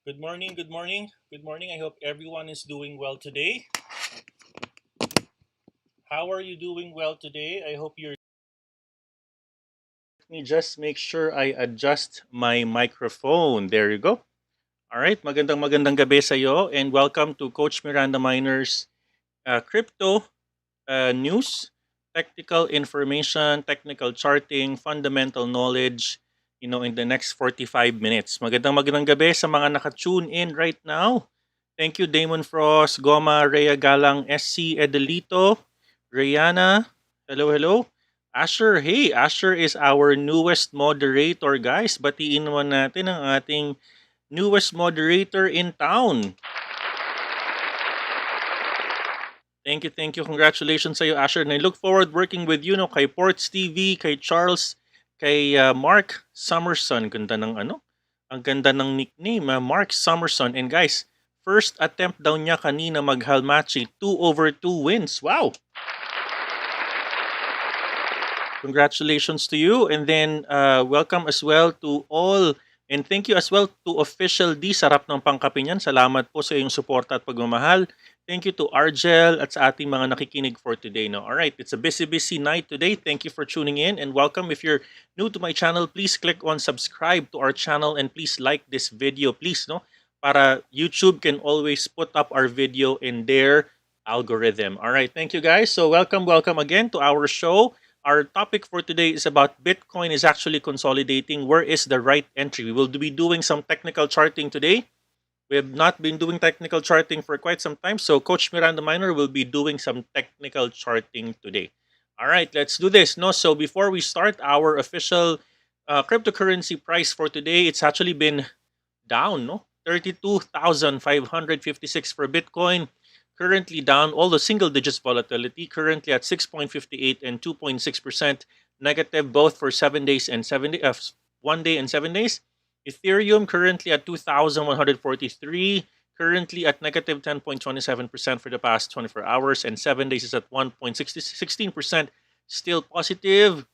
Good morning, good morning, good morning. I hope everyone is doing well today. How are you doing well today? I hope you're. Let me just make sure I adjust my microphone. There you go. All right, magandang gabi sa iyo and welcome to Coach Miranda Miner's crypto news, technical information, technical charting, fundamental knowledge, in the next 45 minutes. Magandang gabi sa mga naka-tune in right now. Thank you, Damon Frost, Goma, Rhea Galang, SC Edelito, Rihanna. Hello, hello. Asher, hey, Asher is our newest moderator, guys. Batiin naman natin ang ating newest moderator in town. Thank you, thank you. Congratulations sa iyo, Asher. And I look forward working with you, no, kay Ports TV, kay Charles, kay Mark Summerson. Ganda ng ang ganda ng nickname, Mark Summerson. And guys, first attempt daw niya kanina mag-Halmachi, 2/2 wins. Wow! Congratulations to you. And then, welcome as well to all. And thank you as well to Official D. Sarap ng pangkape niyan. Salamat po sa iyong suporta at pagmamahal. Thank you to Argel at sa ating mga nakikinig for today. No? Alright, it's a busy night today. Thank you for tuning in and welcome. If you're new to my channel, please click on subscribe to our channel and please like this video, please, no? Para YouTube can always put up our video in their algorithm. Alright, thank you guys. So welcome again to our show. Our topic for today is about Bitcoin is actually consolidating. Where is the right entry? We will be doing some technical charting today. We have not been doing technical charting for quite some time. So Coach MirandaMiner will be doing some technical charting today. All right, let's do this. No, so before we start our official Cryptocurrency price for today, it's actually been down, no? 32,556 for Bitcoin. Currently down, although single digits volatility, currently at 6.58 and 2.6% negative, both for 7 days and 1 day and 7 days. Ethereum currently at 2,143, currently at negative 10.27% for the past 24 hours, and 7 days is at 1.16%, still positive.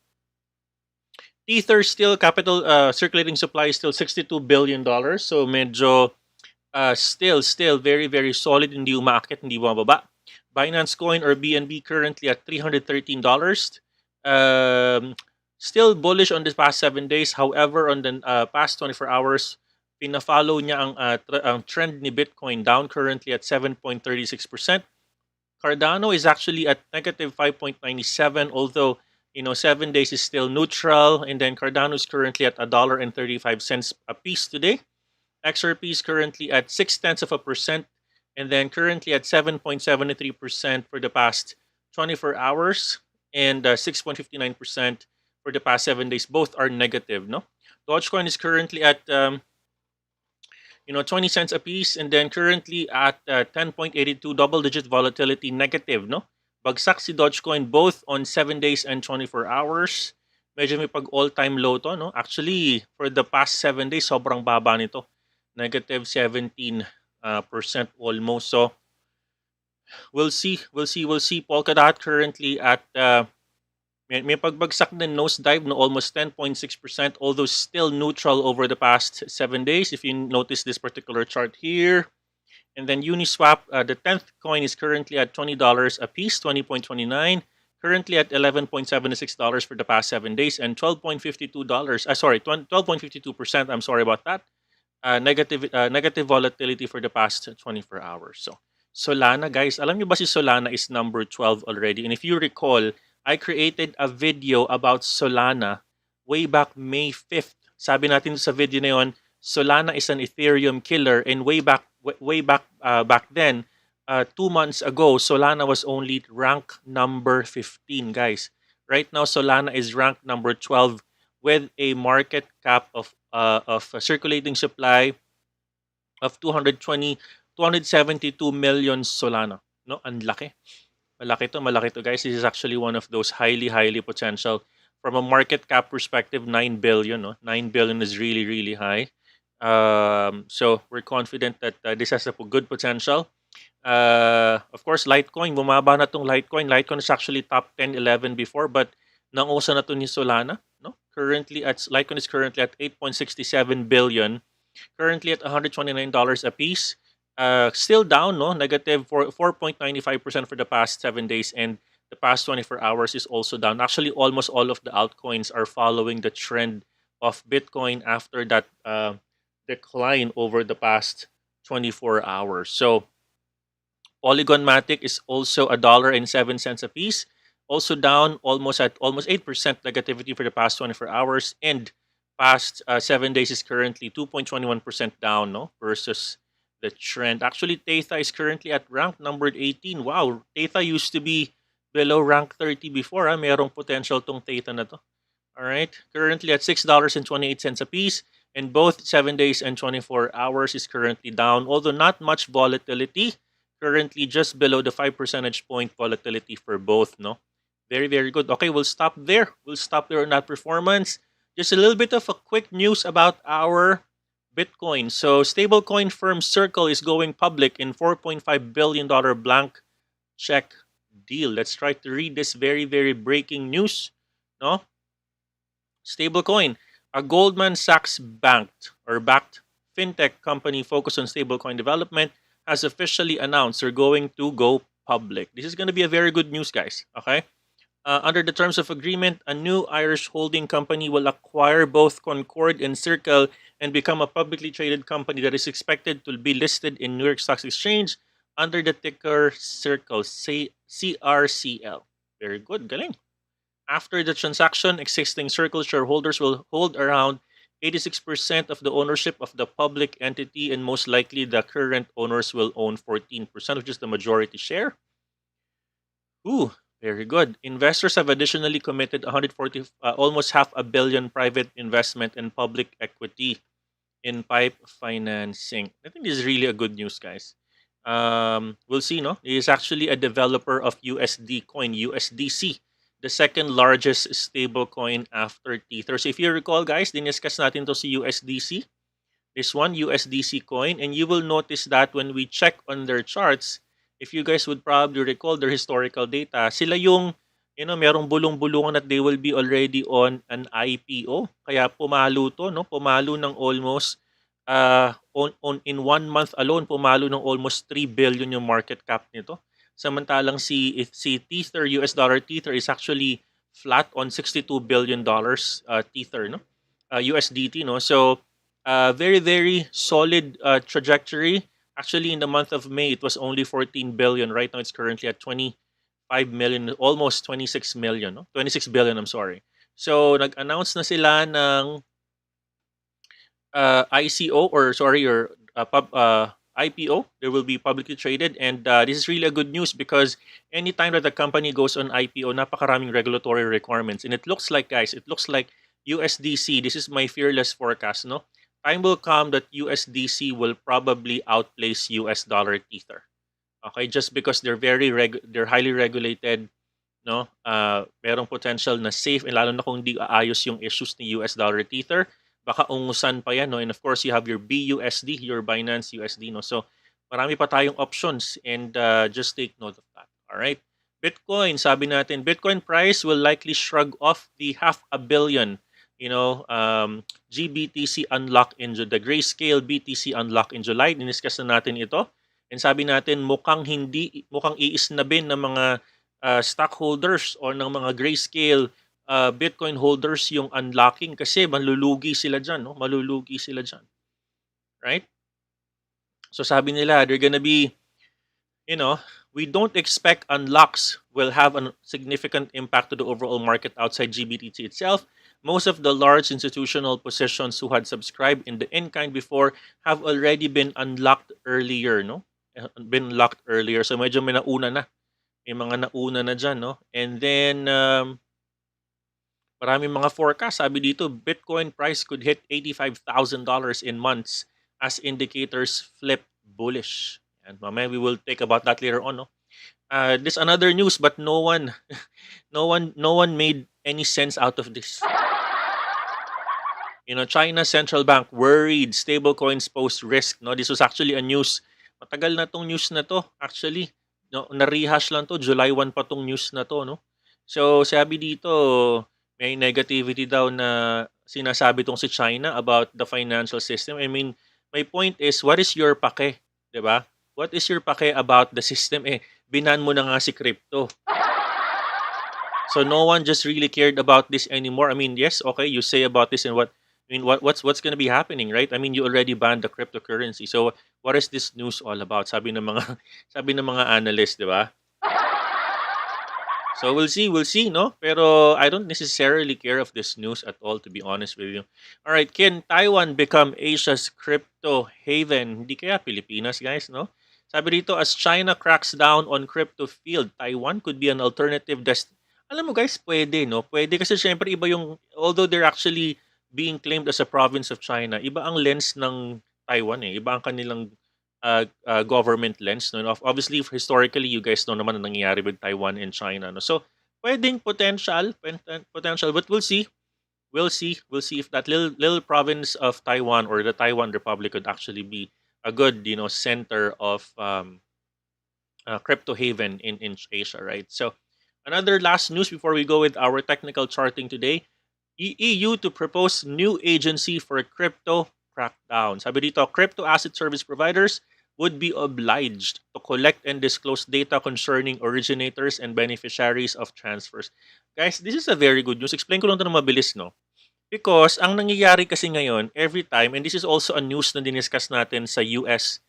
Ether still capital circulating supply is still $62 billion. So medyo still very solid, hindi umaakit, hindi bumababa. Binance Coin or BNB currently at $313. Still bullish on this past 7 days. However, on the past 24 hours, pina-follow niya ang trend ni Bitcoin down currently at 7.36%. Cardano is actually at negative 5.97, although 7 days is still neutral, and then Cardano is currently at $1.35 a piece today. XRP is currently at 0.6%, and then currently at 7.73% for the past 24 hours, and 6.59% for the past 7 days. Both are negative, no? Dogecoin is currently at 20 cents a piece, and then currently at 10.82, double-digit volatility, negative, no? Bagsak si Dogecoin both on 7 days and 24 hours. Medyo may pag all-time low to, no? Actually, for the past 7 days, sobrang baba nito. Negative 17% almost. So, we'll see. Polkadot currently at may pagbagsak din, nosedive, no, almost 10.6%, although still neutral over the past 7 days. If you notice this particular chart here. And then Uniswap, the 10th coin is currently at $20 a piece, 20.29. Currently at $11.76 for the past 7 days, and $12.52. 12.52%. I'm sorry about that. Negative volatility for the past 24 hours. So Solana, guys, alam niyo ba si Solana is number 12 already? And if you recall, I created a video about Solana way back May 5th. Sabi natin sa video na yon, Solana is an Ethereum killer, and way back then, 2 months ago, Solana was only ranked number 15, guys. Right now, Solana is ranked number 12 with a market cap of circulating supply of 272 million Solana. No, ang laki. Malaki to, guys. This is actually one of those highly potential. From a market cap perspective, 9 billion. No? 9 billion is really high. So we're confident that this has a good potential. Of course, Litecoin, bumaba na tong Litecoin. Litecoin is actually top 10, 11 before, but nangusa na to ni Solana. No? Litecoin is currently at 8.67 billion. Currently at $129 a piece. Still down, no? Negative 4.95% for the past 7 days, and the past 24 hours is also down. Actually, almost all of the altcoins are following the trend of Bitcoin after that decline over the past 24 hours. So, Polygon Matic is also $1.07 a piece, also down almost 8% negativity for the past 24 hours, and past 7 days is currently 2.21% down, no, versus the trend. Actually, Theta is currently at rank number 18. Wow, Theta used to be below rank 30 before. Merong potential tong Theta na to. All right, currently at $6.28 a piece, and both 7 days and 24 hours is currently down, although not much volatility. Currently just below the 5 percentage point volatility for both, no? Very good. Okay, we'll stop there. On that performance. Just a little bit of a quick news about our Bitcoin. So, stablecoin firm Circle is going public in $4.5 billion blank check deal. Let's try to read this very breaking news. No? Stablecoin, a Goldman Sachs backed fintech company focused on stablecoin development, has officially announced they're going to go public. This is going to be a very good news, guys. Okay? Under the terms of agreement, a new Irish holding company will acquire both Concord and Circle and become a publicly traded company that is expected to be listed in New York Stock Exchange under the ticker Circle, CRCL. Very good, galing. After the transaction, existing Circle shareholders will hold around 86% of the ownership of the public entity, and most likely the current owners will own 14%, which is the majority share. Ooh, Very good. Investors have additionally committed 140, almost half a billion private investment in public equity in pipe financing. I think this is really a good news, guys. We'll see, no? He is actually a developer of USD coin, USDC, the second largest stable coin after Tether. So if you recall, guys, diniscuss natin to si USDC, this one USDC coin, and you will notice that when we check on their charts, if you guys would probably recall their historical data, sila yung merong bulong-bulungan that they will be already on an IPO. Kaya pumalo to, no? Pumalo ng almost on in 1 month alone, pumalo ng almost 3 billion yung market cap nito. Samantalang si Tether, US dollar Tether is actually flat on 62 billion dollars Tether, no? USDT, no? So very, very solid trajectory. Actually, in the month of May, it was only 14 billion. Right now, it's currently at 25 million, almost 26 million, no? 26 billion, I'm sorry. So, nag-announce na sila ng ICO or IPO. They will be publicly traded, and this is really a good news because anytime that the company goes on IPO, napakaraming regulatory requirements, and it looks like, guys, it looks like USDC. This is my fearless forecast, no? Time will come that USDC will probably outplace US dollar Tether. Okay, just because they're highly regulated, no? Merong potential na safe, and lalo na kung di aayos yung issues ni US dollar Tether, baka ungusan pa yan, no? And of course, you have your BUSD, your Binance USD, no? So, marami pa tayong options, and just take note of that. All right? Bitcoin, sabi natin, Bitcoin price will likely shrug off the half a billion, GBTC unlock in the grayscale BTC unlock in July. Diniscuss na natin ito. And sabi natin, mukhang iisnabin ng mga stockholders or ng mga grayscale Bitcoin holders yung unlocking kasi malulugi sila dyan, no? Malulugi sila dyan. Right? So sabi nila, they're gonna be, we don't expect unlocks will have a significant impact to the overall market outside GBTC itself. Most of the large institutional positions who had subscribed in the in-kind before have already been unlocked earlier, no? Been locked earlier. So medyo may nauna na. May mga nauna na dyan, no? And then, maraming mga forecast. Sabi dito, Bitcoin price could hit $85,000 in months as indicators flip bullish. And mamaya we will take about that later on, no? This another news, but no one made any sense out of this. China Central Bank worried stablecoins pose risk. No, this was actually a news. Matagal na tong news na to. Actually, no, na-rehash lang to. July 1 pa tong news na to, no? So, sabi dito, may negativity daw na sinasabi tong si China about the financial system. I mean, my point is, what is your pake? Diba? What is your pake about the system? Binan mo na nga si crypto. So no one just really cared about this anymore. I mean, yes, okay, you say about this and what's going to be happening, right? I mean, you already banned the cryptocurrency. So what is this news all about? Sabi ng mga analysts, 'di ba? So we'll see, no? Pero I don't necessarily care of this news at all, to be honest with you. All right, can Taiwan become Asia's crypto haven? Hindi kaya Pilipinas, guys, no? Sabi dito, as China cracks down on crypto field, Taiwan could be an alternative Alam mo, guys, pwede, no? Pwede kasi syempre iba yung, although they're actually being claimed as a province of China, iba ang lens ng Taiwan, eh. Iba ang kanilang government lens, no? Obviously, historically, you guys know naman ang nangyayari with Taiwan and China, no? So, pwedeng potential, but we'll see. We'll see if that little province of Taiwan or the Taiwan Republic could actually be a good, center of crypto haven in Asia, right? So, another last news before we go with our technical charting today. EU to propose new agency for crypto crackdown. Sabi dito, crypto asset service providers would be obliged to collect and disclose data concerning originators and beneficiaries of transfers. Guys, this is a very good news. Explain ko lang ito na mabilis, no? Because ang nangyayari kasi ngayon, every time, and this is also a news na diniscuss natin sa US,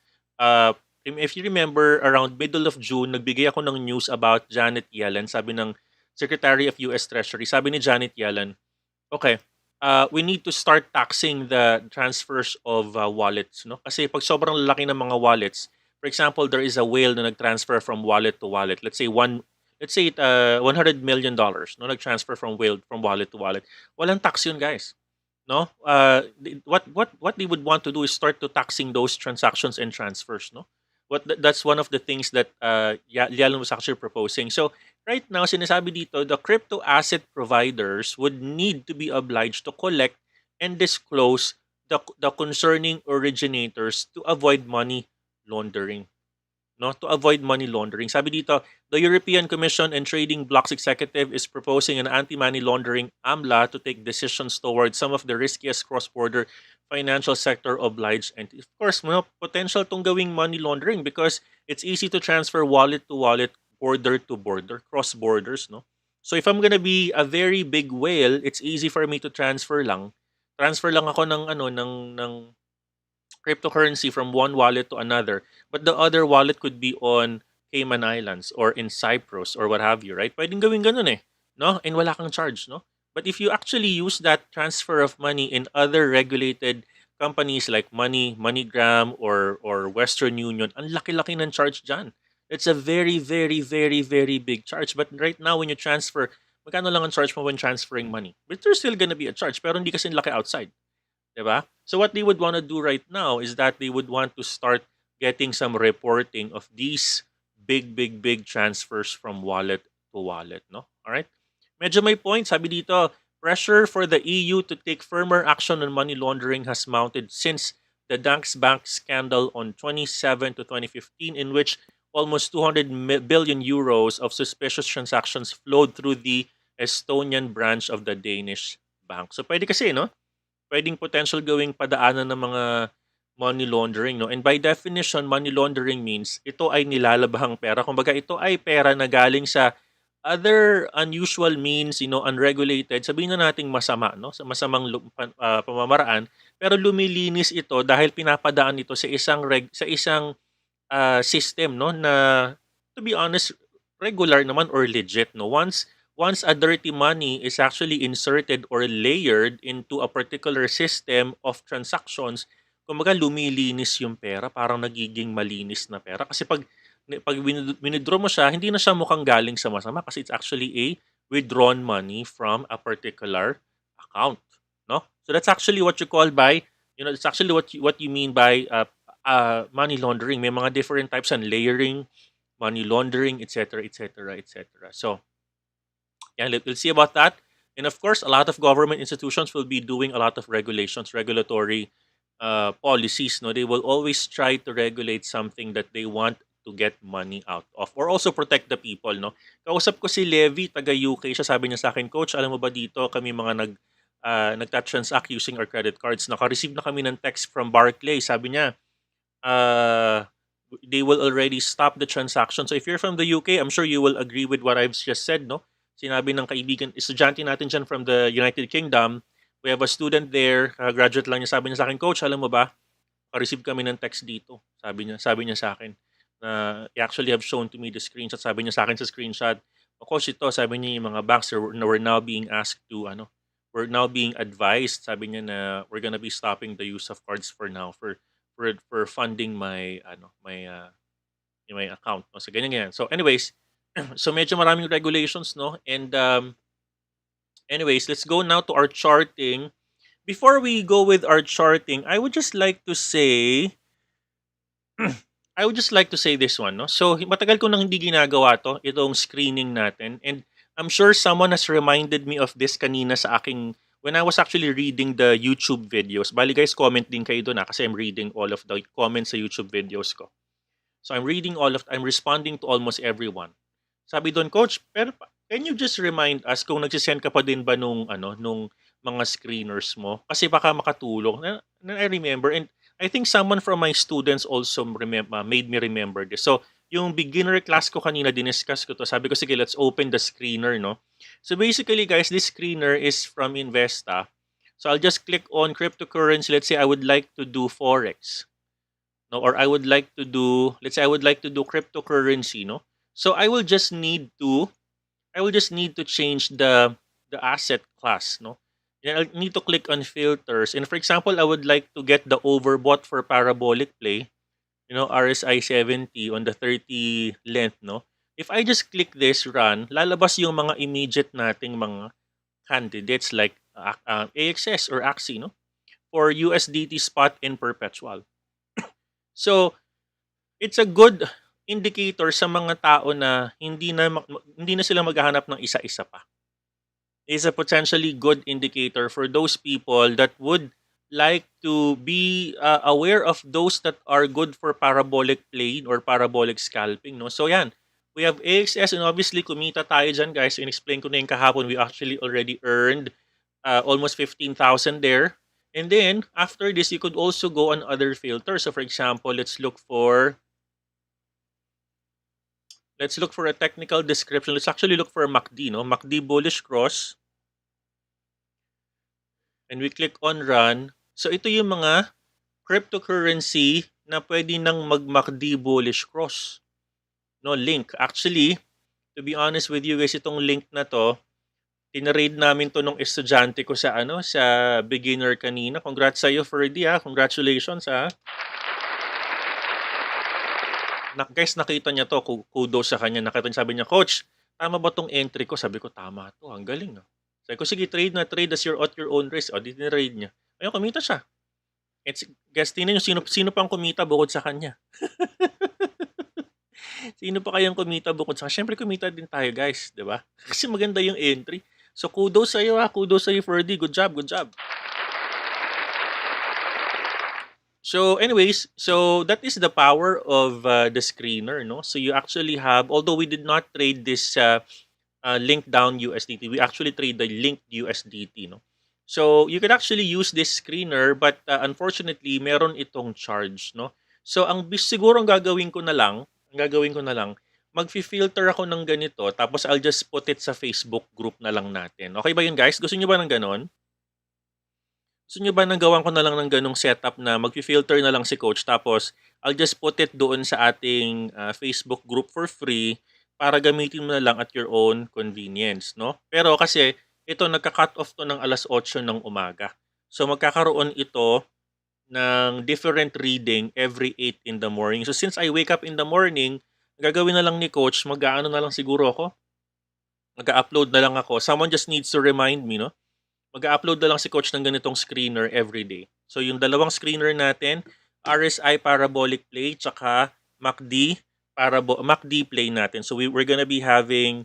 if you remember, around middle of June, nagbigay ako ng news about Janet Yellen. Sabi ng Secretary of US Treasury, sabi ni Janet Yellen, okay, we need to start taxing the transfers of wallets, no? Kasi pag sobrang lalaki ng mga wallets, for example, there is a whale na nag-transfer from wallet to wallet. Let's say let's say $100 million, no, nag-transfer from wallet to wallet. Walang tax yun, guys. No? What they would want to do is start to taxing those transactions and transfers, no? That's one of the things that Yalan was actually proposing. So right now, sinasabi dito, the crypto asset providers would need to be obliged to collect and disclose the concerning originators to avoid money laundering. No, to avoid money laundering. Sabi dito, the European Commission and Trading Bloc's executive is proposing an anti-money laundering AMLA to take decisions towards some of the riskiest cross-border financial sector obliged entities. Of course, potential tong gawing money laundering because it's easy to transfer wallet to wallet, border to border, cross borders, no? So if I'm gonna be a very big whale, it's easy for me to transfer lang. Transfer lang ako ng cryptocurrency from one wallet to another, but the other wallet could be on Cayman Islands or in Cyprus or what have you, right? Pwedeng gawin ganun eh, no? And wala kang charge, no? But if you actually use that transfer of money in other regulated companies like MoneyGram or Western Union, ang laki-laki ng charge dyan. It's a very, very, very, very big charge. But right now, when you transfer, magkano lang ang charge mo when transferring money? But there's still gonna be a charge, pero hindi kasi laki outside. Diba? So what they would want to do right now is that they would want to start getting some reporting of these big, big, big transfers from wallet to wallet, no? All right? Medyo may point. Sabi dito, pressure for the EU to take firmer action on money laundering has mounted since the Danske Bank scandal on 27 to 2015, in which almost 200 billion euros of suspicious transactions flowed through the Estonian branch of the Danish bank. So pwede kasi, no? Pwedeng potential gawing padaanan ng mga money laundering, no? And by definition, money laundering means ito ay nilalabahang pera. Kumbaga, ito ay pera na galing sa other unusual means, unregulated. Sabihin na nating masama, no? Sa masamang pamamaraan, pero lumilinis ito dahil pinapadaan ito sa isang system, no, na to be honest, regular naman or legit, no. Once a dirty money is actually inserted or layered into a particular system of transactions, kumbaga lumilinis yung pera, parang nagiging malinis na pera. Kasi pag winidraw mo siya, hindi na siya mukhang galing sa masama kasi it's actually a withdrawn money from a particular account, no? So that's actually what you call by, it's actually what you mean by money laundering. May mga different types and layering, money laundering, etc., etc., etc. So yeah, we'll see about that. And of course, a lot of government institutions will be doing a lot of regulations, regulatory policies. No, they will always try to regulate something that they want to get money out of, or also protect the people. No, kausap ko si Levi, taga UK. Siya sabi niya sa akin, Coach, alam mo ba dito kami mga nagta-transact using our credit cards. Naka-receive na kami ng text from Barclays. Sabi niya, they will already stop the transaction. So if you're from the UK, I'm sure you will agree with what I've just said, no? Sinabi ng kaibigan, estudyante natin dyan from the United Kingdom, we have a student there, graduate lang niya, sabi niya sa akin, Coach, alam mo ba, receive kami ng text dito. Sabi niya sa akin, he actually have shown to me the screenshot. Sabi niya sa akin sa screenshot, Coach, ito, sabi niya yung mga banks were now being asked to, we're now being advised, sabi niya na we're gonna be stopping the use of cards for now, for funding my account, no? So ganyan. So anyways, so medyo maraming regulations, no? And anyways, let's go now to our charting. Before we go with our charting, I would just like to say this one, no? So matagal ko nang hindi ginagawa to, itong screening natin, and I'm sure someone has reminded me of this kanina sa aking when I was actually reading the YouTube videos. Bali guys, comment din kayo doon kasi I'm reading all of the comments sa YouTube videos ko. So I'm responding to almost everyone. Sabi doon, Coach, pero can you just remind us kung nagsisend ka pa din ba nung mga screeners mo? Kasi baka makatulong. I remember, and I think someone from my students also made me remember this. So, yung beginner class ko kanina, diniscuss ko to. Sabi ko, sige, let's open the screener, no? So basically, guys, this screener is from Investa. So I'll just click on cryptocurrency. Let's say I would like to do Forex. No? Or I would like to do, let's say I would like to do cryptocurrency, no? So I will just need to change the asset class, no? And I'll need to click on filters. And for example, I would like to get the overbought for parabolic play, RSI 70 on the 30 length, no? If I just click this run, lalabas yung mga immediate nating mga candidates like AXS or AXI, no? For USDT spot and perpetual. So, it's a good indicator sa mga tao na hindi na sila maghahanap ng isa-isa pa. Is a potentially good indicator for those people that would like to be aware of those that are good for parabolic play or parabolic scalping, no? So yan, we have AXS and obviously kumita tayo dyan, guys. In-explain ko na yung kahapon, we actually already earned almost 15,000 there. And then after this, you could also go on other filters. So for example, let's look for a technical description. Let's actually look for a MACD, no? MACD bullish cross. And we click on run. So ito yung mga cryptocurrency na pwede nang mag-MACD bullish cross. No, link. Actually, to be honest with you guys, itong link na to, tinrade namin to nung estudyante ko sa sa beginner kanina. Congrats sa iyo, Ferdy, ha. Congratulations, ha. Guys, nakita niya to. Kudos sa kanya. Nakita niya, sabi niya, Coach, tama ba tong entry ko? Sabi ko, tama to. Ang galing, no? Sabi ko, sige, trade as you're at your own risk. O, di tinrade niya. Ayun, kumita siya. Guys, tingnan nyo, sino pang kumita bukod sa kanya? Sino pa kayang kumita bukod sa kanya? Siyempre, kumita din tayo, guys. Di ba? Kasi maganda yung entry. So, kudos sa iyo, ha. Kudos sa iyo, Ferdy. Good job, good job. So anyways, so that is the power of the screener, no? So you actually have, although we did not trade this link down USDT, we actually trade the linked USDT, no? So you could actually use this screener, but unfortunately, meron itong charge, no? So siguro ang gagawin ko na lang, magfi-filter ako ng ganito, tapos I'll just put it sa Facebook group na lang natin. Okay ba yun, guys? Gusto niyo ba ng ganon? Gusto niyo ba nang gawan ko na lang ng ganong setup na magfi-filter na lang si coach tapos I'll just put it doon sa ating Facebook group for free para gamitin mo na lang at your own convenience, no? Pero kasi ito nagka-cut off to ng 8:00 ng umaga. So magkakaroon ito ng different reading every 8 in the morning. So since I wake up in the morning, gagawin na lang ni coach, mag-aano na lang siguro ako. Mag-upload na lang ako. Someone just needs to remind me, no? Mag-upload na lang si coach ng ganitong screener every day. So yung dalawang screener natin, RSI parabolic play tsaka MACD play natin. So we're gonna be having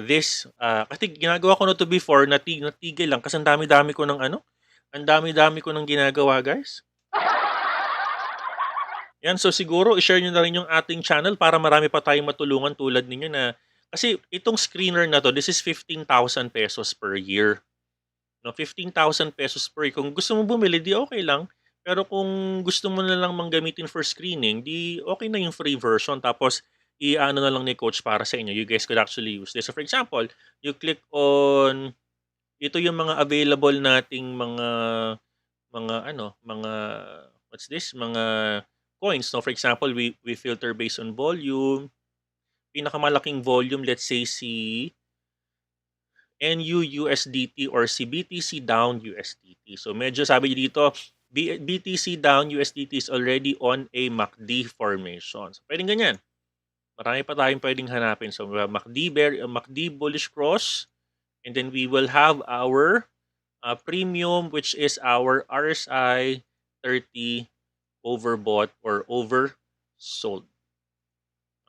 this kasi ginagawa ko na to before, natigil lang kasi ang dami-dami ko ng ang dami-dami ko ng ginagawa, guys. Yan, so siguro i-share nyo na rin yung ating channel para marami pa tayong matulungan tulad ninyo na kasi itong screener na to, this is 15,000 pesos per year. No, 15,000 pesos per year. Kung gusto mo bumili, di okay lang. Pero kung gusto mo na lang manggamitin for screening, di okay na yung free version. Tapos, i-ano na lang ni coach para sa inyo. You guys could actually use this. So, for example, you click on, ito yung mga available nating mga, what's this? Mga coins. No? For example, we filter based on volume. Pinakamalaking volume, let's say si NUUSDT or si BTC down USDT. So medyo sabi dito, BTC down USDT is already on a MACD formation. So pwedeng ganyan. Marami pa tayong pwedeng hanapin. So MACD bullish cross, and then we will have our premium, which is our RSI 30 overbought or oversold.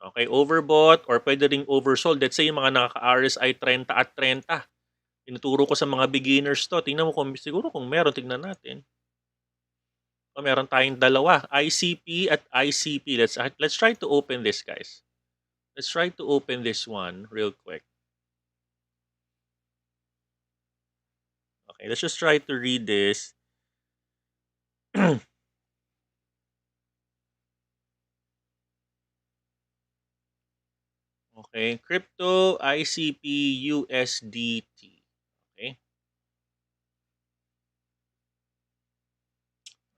Okay, overbought or pwede ring oversold. Let's say yung mga naka-RSI 30 at 30. Tinuturo ko sa mga beginners to. Tingnan mo kung siguro kung meron, tignan natin. O, meron tayong dalawa, ICP at ICP. Let's try to open this, guys. Let's try to open this one real quick. Okay, let's just try to read this. Okay, crypto ICP USDT. Okay.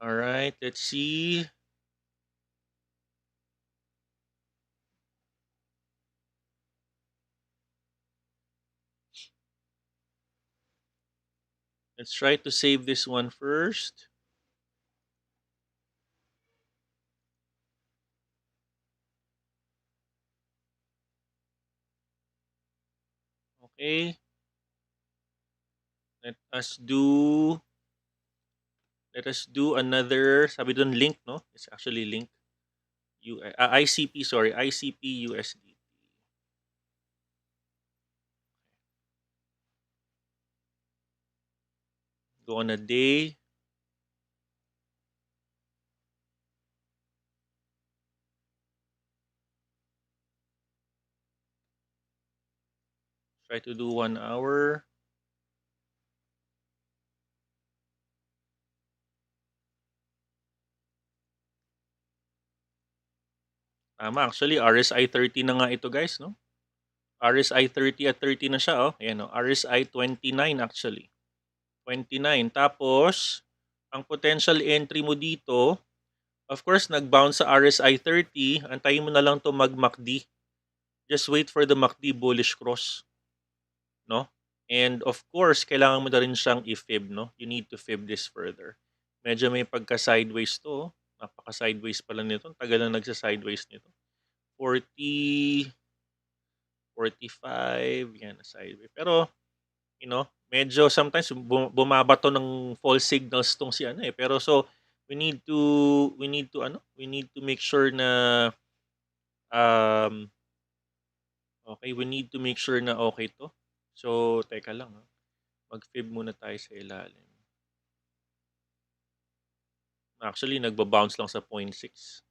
All right, let's see. Let's try to save this one first. Okay. Let us do another, sabi doon link, no? It's actually link. ICP, sorry, ICP USDT. Go on a day. Try to do 1 hour. Tama, actually, RSI 30 na nga ito, guys, no? RSI 30 at 30 na siya, oh. Ayan, no? RSI 29 actually. 29. Tapos, ang potential entry mo dito, of course, nag-bounce sa RSI 30. Antayin mo na lang to mag-MACD. Just wait for the MACD bullish cross. No? And of course, kailangan mo na rin siyang i-fib, no? You need to fib this further. Medyo may pagka-sideways to. Napaka-sideways pala nito. Tagal na nagsa-sideways nito. 40, 45, yan, sideways. Pero, medyo sometimes bumabato ng false signals tong si ano eh. Pero so, we need to make sure na okay, we need to make sure na okay to. So, teka lang, mag-fib muna tayo sa ilalim. Actually, nagba-bounce lang sa 0.6.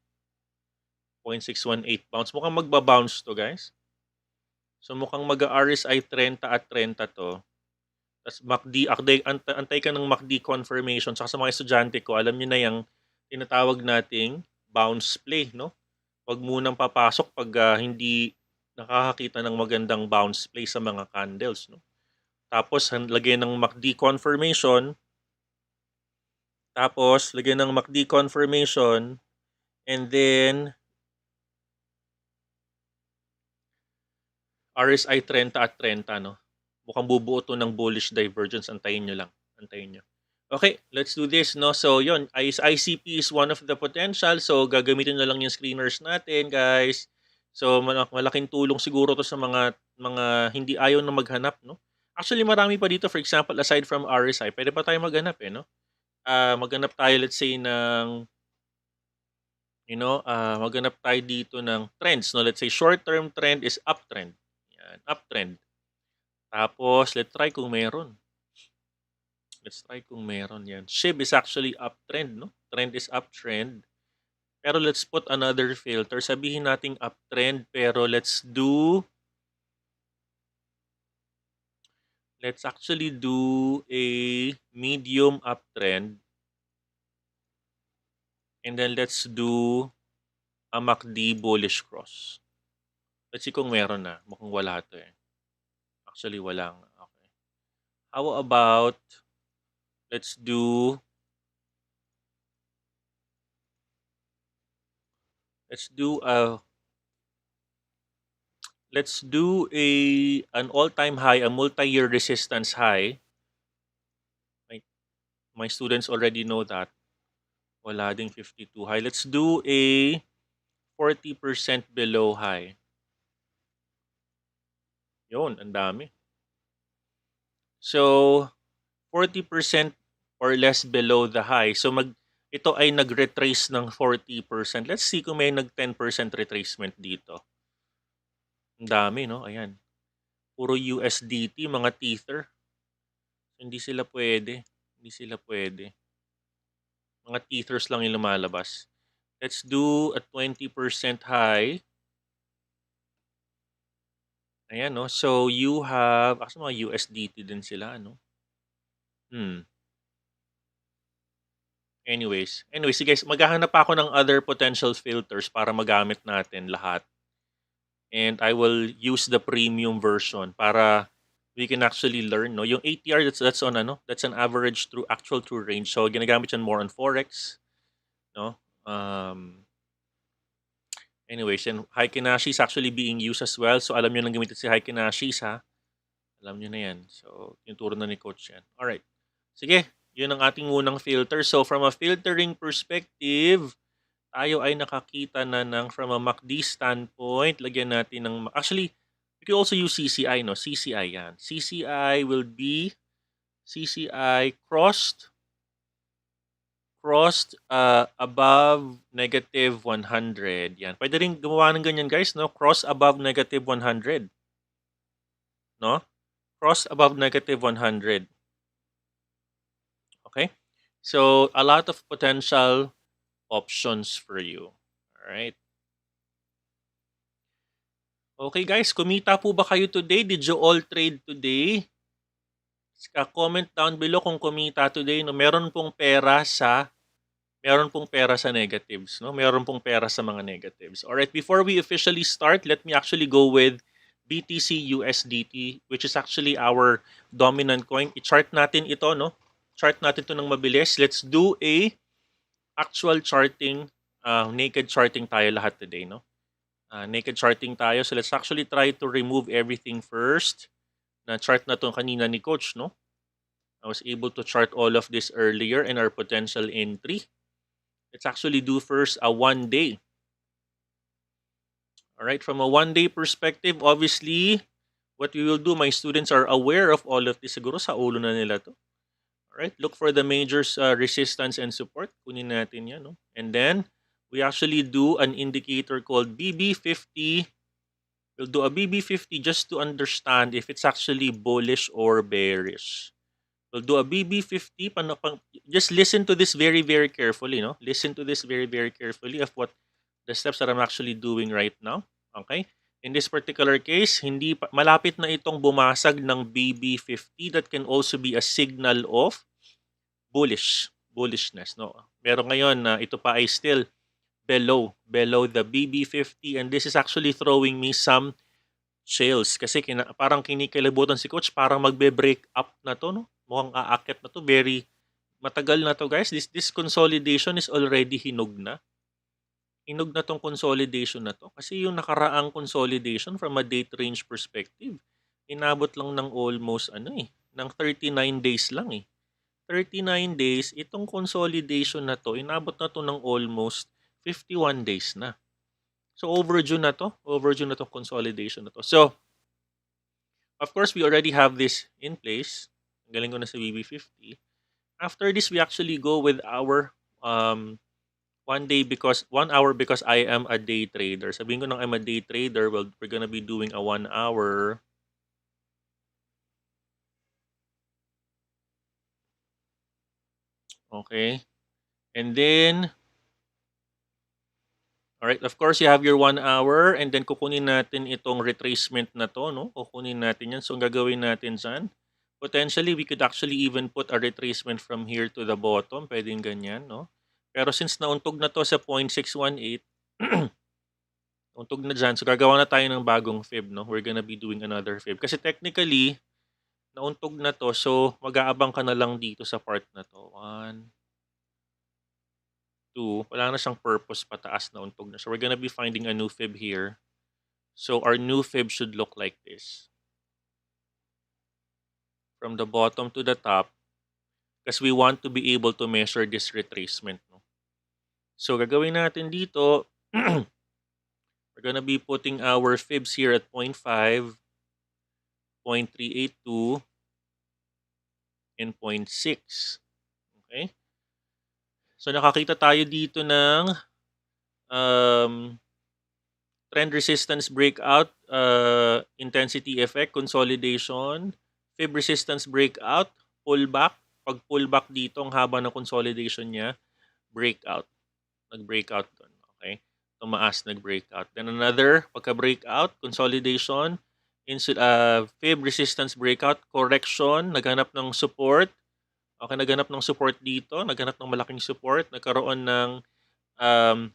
0.618 bounce. Mukhang magba-bounce to, guys. So, mukhang mag-RSI 30 at 30 to. Tapos MACD, antay ka ng MACD confirmation. Saka sa mga estudyante ko, alam niyo na yung tinatawag nating bounce play, no? Huwag munang papasok pag hindi nakakakita ng magandang bounce play sa mga candles, no? Tapos, lagyan ng MACD confirmation. Tapos, lagyan ng MACD confirmation. And then, RSI 30 at 30, no? Mukhang bubuo to ng bullish divergence. Antayin nyo lang. Antayin nyo. Okay, let's do this, no? So, yun. ICP is one of the potential. So, gagamitin na lang yung screeners natin, guys. So, malaking tulong siguro to sa mga hindi ayaw na maghanap, no? Actually, marami pa dito. For example, aside from RSI, pwede pa tayo maghanap, eh, no? Maghanap tayo, let's say, ng maghanap tayo dito ng trends, no? Let's say short-term trend is uptrend. Yan, uptrend. Tapos, let's try kung meron. Yan. SHIB is actually uptrend, no? Trend is uptrend. Pero let's put another filter. Sabihin nating uptrend, pero let's actually do a medium uptrend. And then let's do a MACD bullish cross. Let's see kung meron na. Mukhang wala to eh. Actually, wala nga. Okay. How about, let's do an all-time high, a multi-year resistance high. My students already know that. Wala ding 52 high. Let's do a 40% below high. Yun, ang dami. So, 40% or less below the high. So, ito ay nag-retrace ng 40%. Let's see kung may nag-10% retracement dito. Ang dami, no? Ayan. Puro USDT, mga Tether. Hindi sila pwede. Mga Tethers lang yung lumalabas. Let's do a 20% high. Ayan, no? So, you have, actually mga USDT din sila, no? Anyways, guys, maghahanap ako ng other potential filters para magamit natin lahat. And I will use the premium version para we can actually learn, no? Yung ATR, that's on that's an average actual true range. So ginagamit yan more on forex, no? Anyways, and Heikinashi is actually being used as well. So alam niyo nang gamitin si Heikinashi, ha? Alam niyo na yan. So tinuturo na ni coach yan. All right. Sige, yun ang ating unang filter. So from a filtering perspective, tayo ay nakakita na ng from a MACD standpoint, lagyan natin ng, actually, You can also use CCI, no? CCI yan. CCI will be CCI crossed above negative 100. Yan. Pwede rin gumawa ng ganyan, guys, no? Cross above negative 100. No? Cross above negative 100. Okay? So, a lot of potential options for you. All right? Okay, guys, kumita po ba kayo today? Did you all trade today? Comment down below kung kumita today. No? Meron pong pera sa negatives, no? Meron pong pera sa mga negatives. All right, before we officially start, let me actually go with BTC USDT, which is actually our dominant coin. I-chart natin ito, no? Chart natin ito ng mabilis. Let's do a actual charting, naked charting tayo lahat today, no? Naked charting tayo. So let's actually try to remove everything first. Na chart na to kanina ni Coach, no? I was able to chart all of this earlier in our potential entry. Let's actually do first a 1 day. All right, from a 1 day perspective, obviously, what we will do, my students are aware of all of this. Siguro sa ulo na nila to. All right, look for the major resistance and support. Kunin natin yan, no? And then, we actually do an indicator called BB50. We'll do a BB50 just to understand if it's actually bullish or bearish. We'll do a BB50. Just listen to this very, very carefully, no? Listen to this very, very carefully of what the steps that I'm actually doing right now. Okay? In this particular case, malapit na itong bumasag ng BB50. That can also be a signal of bullishness, no? Pero ngayon, ito pa ay still below the BB50, and this is actually throwing me some chills kasi parang kinikilabutan si Coach, parang magbe-break up na to, no? Mukhang aakyat na to, very matagal na to, guys. This consolidation is already hinog na. Hinog na tong consolidation na to kasi yung nakaraang consolidation from a date range perspective, inabot lang ng almost ng 39 days lang 39 days, itong consolidation na to, inabot na to ng almost 51 days na. So, overdue na to consolidation na to. So, of course, we already have this in place. Galing ko na sa BB50. After this, we actually go with our 1 hour because I am a day trader. Sabihin ko nang I'm a day trader, well, we're gonna be doing a 1 hour. Okay. And then, alright, of course, you have your 1 hour and then kukunin natin itong retracement na to, no? Kukunin natin yan. So, ang gagawin natin dyan, potentially, we could actually even put a retracement from here to the bottom. Pwedeng ganyan, no? Pero since nauntog na to sa 0.618, untog na dyan, so gagawa na tayo ng bagong fib, no? We're gonna be doing another fib. Kasi technically, nauntog na to, so mag-aabang ka na lang dito sa part na to. 1, 2, wala na siyang purpose pataas na untog na. So we're gonna be finding a new fib here. So our new fib should look like this. From the bottom to the top, because we want to be able to measure this retracement. No? So gagawin natin dito, we're gonna be putting our fibs here at 0.5, 0.382, and 0.6. Okay? So nakakita tayo dito ng trend resistance breakout, intensity effect, consolidation, fib resistance breakout, pullback. Pag pullback dito, ang haba ng consolidation niya, breakout. Nag-breakout doon. Okay? Tumaas, nag-breakout. Then another, pagka-breakout, consolidation, fib resistance breakout, correction, naghanap ng support. Okay, naghanap ng support dito, naghanap ng malaking support, nagkaroon ng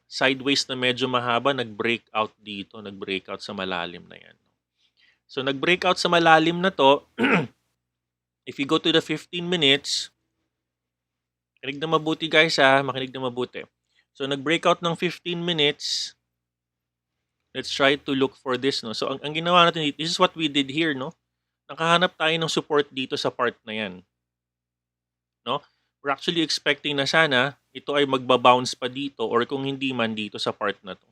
sideways na medyo mahaba, nag-breakout dito, nag-breakout sa malalim na yan. So, nag-breakout sa malalim na to, if you go to the 15 minutes, makinig na mabuti guys makinig na mabuti. So, nag-breakout ng 15 minutes, let's try to look for this, no? So, ang ginawa natin dito, this is what we did here, no? Nakahanap tayo ng support dito sa part na yan. No? We're actually expecting na sana ito ay magbabounce pa dito or kung hindi man dito sa part na to.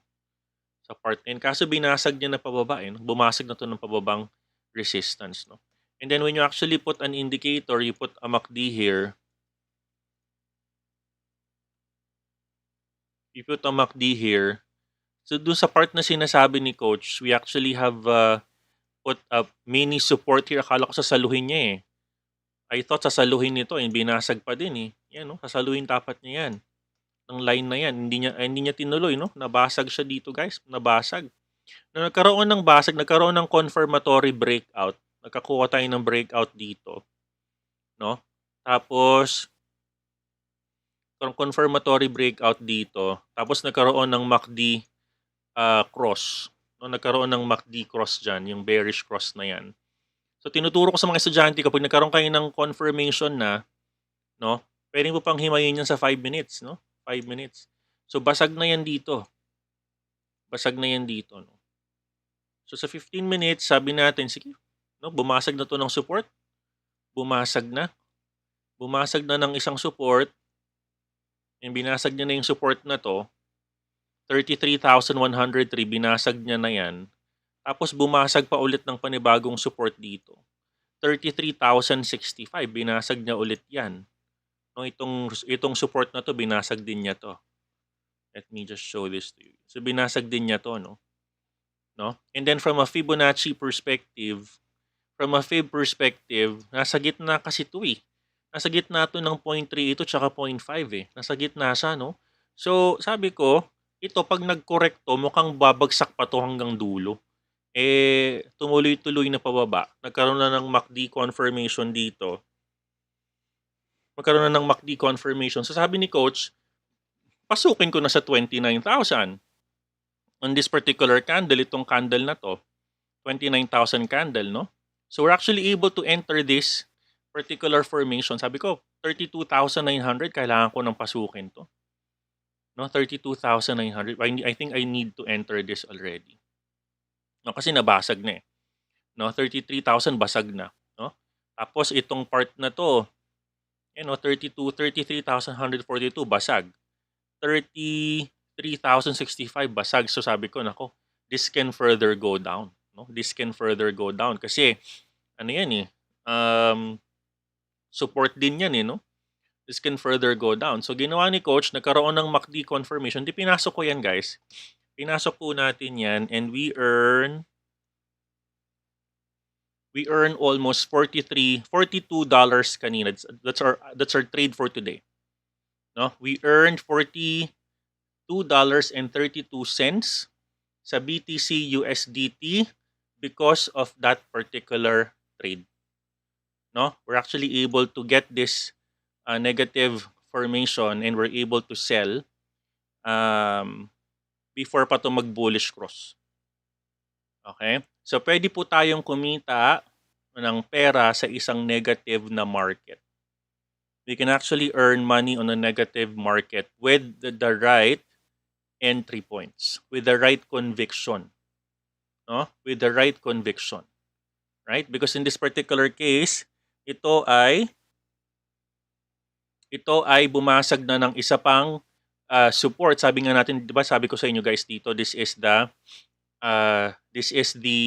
sa part na yun. Kaso binasag niya na pababa, no? Bumasag na to ng pababang resistance, no? And then when you actually put an indicator, you put a MACD here. You put a MACD here. So doon sa part na sinasabi ni Coach, we actually have put a mini support here. Akala ko sasaluhin niya eh. I thought sasaluhin nito, binasag pa din eh. Yan, no? Sasaluhin dapat niya yan. Ng line na yan. Hindi niya tinuloy, no? Nabasag siya dito, guys. Nabasag. Na nagkaroon ng basag, nagkaroon ng confirmatory breakout. Nagkakuha tayo ng breakout dito, no? Tapos confirmatory breakout dito. Tapos nagkaroon ng MACD cross. No, nagkaroon ng MACD cross diyan, yung bearish cross na 'yan. So tinuturo ko sa mga estudyante kapag nagkaroon kayo ng confirmation na, no? Pwede mo pang himayin yan sa 5 minutes, no? 5 minutes. So basag na yan dito. Basag na yan dito, no? So sa 15 minutes, sabi natin, sige, no, bumasag na to ng support. Bumasag na. Bumasag na ng isang support. Yung binasag niya na yung support na to, 33,103, binasag niya na yan. Tapos bumasag pa ulit ng panibagong support dito. 33,065, binasag niya ulit yan. No, itong support na to, binasag din niya to. Let me just show this to you. So binasag din niya to, no? And then from a Fibonacci perspective, nasa gitna kasi to eh. Nasa gitna to ng 0.3 ito tsaka 0.5 eh. Nasa gitna siya, no? So, sabi ko, ito pag nag-correct to, mukhang babagsak pa to hanggang dulo. Tumuloy-tuloy na pababa. Nagkaroon na ng MACD confirmation dito. Magkaroon na ng MACD confirmation. So, sabi ni Coach, pasukin ko na sa 29,000. On this particular candle, itong candle na to, 29,000 candle, no? So, we're actually able to enter this particular formation. Sabi ko, 32,900, kailangan ko ng pasukin to. No, 32,900. I think I need to enter this already. No, kasi nabasag na eh. No, 33,000 basag na, no? Tapos itong part na to, 33,142 basag. 33,065 basag. So sabi ko, nako, this can further go down, no? This can further go down kasi ano yan eh, support din yan eh, no? This can further go down. So ginawa ni Coach, nagkaroon ng MACD confirmation. Di pinasok ko yan, guys. Pinasok po natin yan and we earn almost $42 kanina. That's our trade for today. No? We earned $42.32 sa BTC USDT because of that particular trade. No? We're actually able to get this negative formation and we're able to sell before pa to mag-bullish cross. Okay? So, pwede po tayong kumita ng pera sa isang negative na market. We can actually earn money on a negative market with the right entry points, with the right conviction. No? With the right conviction. Right? Because in this particular case, ito ay bumasag na ng isa pang support. Sabi nga natin, 'di ba? Sabi ko sa inyo guys dito, this is the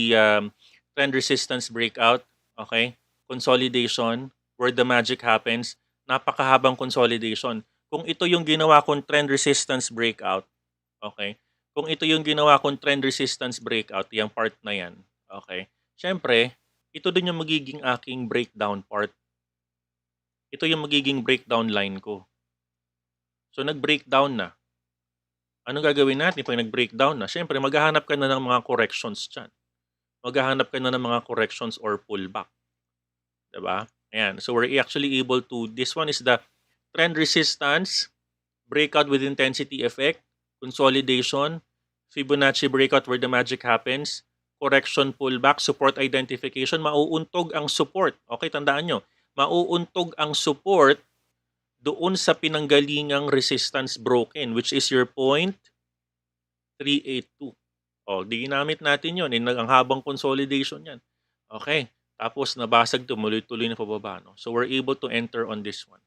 trend resistance breakout, okay? Consolidation, where the magic happens, napakahabang consolidation. Kung ito yung ginawa kong trend resistance breakout, okay? Kung ito yung ginawa kong trend resistance breakout, yung part na yan, okay? Syempre, ito din yung magiging aking breakdown part. Ito yung magiging breakdown line ko. So, nag-breakdown na. Ano gagawin natin pag nag-breakdown na? Siyempre, maghahanap ka na ng mga corrections dyan. Maghahanap ka na ng mga corrections or pullback. Diba? Ayan. So, we're actually able to, this one is the trend resistance, breakout with intensity effect, consolidation, Fibonacci breakout where the magic happens, correction pullback, support identification, mauuntog ang support. Okay, tandaan nyo. Mauuntog ang support doon sa pinanggalingang resistance broken, which is your 0.382. O, di ginamit natin yun. Ang habang consolidation yan. Okay. Tapos nabasag, tumuloy-tuloy na pababa. No? So we're able to enter on this one.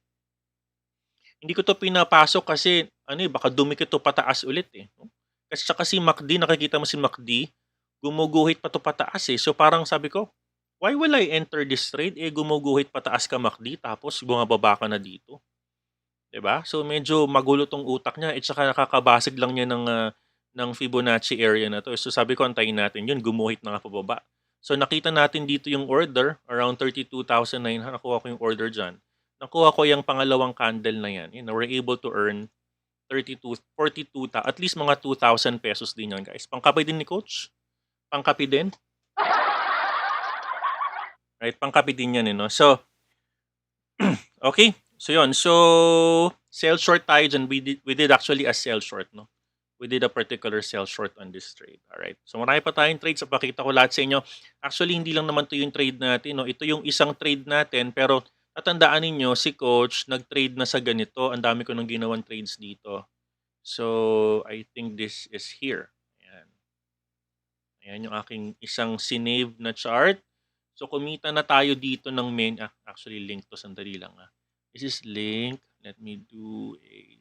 Hindi ko to pinapasok kasi baka dumikit to pataas ulit eh. No? Kasi MACD, nakikita mo si MACD, gumuguhit pa to pataas eh. So parang sabi ko, why will I enter this trade? Eh, gumuguhit pataas ka MACD, tapos bumababa ka na dito. 'Di ba? So medyo magulo tong utak niya, at saka nakakabasag lang niya ng Fibonacci area na to. So sabi ko, antayin natin yun, gumuhit na nga pababa. So nakita natin dito yung order, around 32,900, nakuha ko yung order dyan. Nakuha ko yung pangalawang candle na yan. You know, we're able to earn 32, 42, at least mga 2,000 pesos din yan, guys. Pangkape din ni Coach? Pangkape din? Right, pangkape din yan, no? So, okay. So, yun. So, sell short tayo dyan. We did actually a sell short, no? We did a particular sell short on this trade. Alright. So, marami pa tayong trades. So, pakita ko lahat sa inyo. Actually, hindi lang naman to yung trade natin, no? Ito yung isang trade natin, pero tatandaan ninyo, si Coach, nag-trade na sa ganito. Ang dami ko nang ginawang trades dito. So, I think this is here. Ayan. Ayan yung aking isang sinave na chart. So, kumita na tayo dito ng main. Actually, link to. Sandali lang. This is link. Let me do a...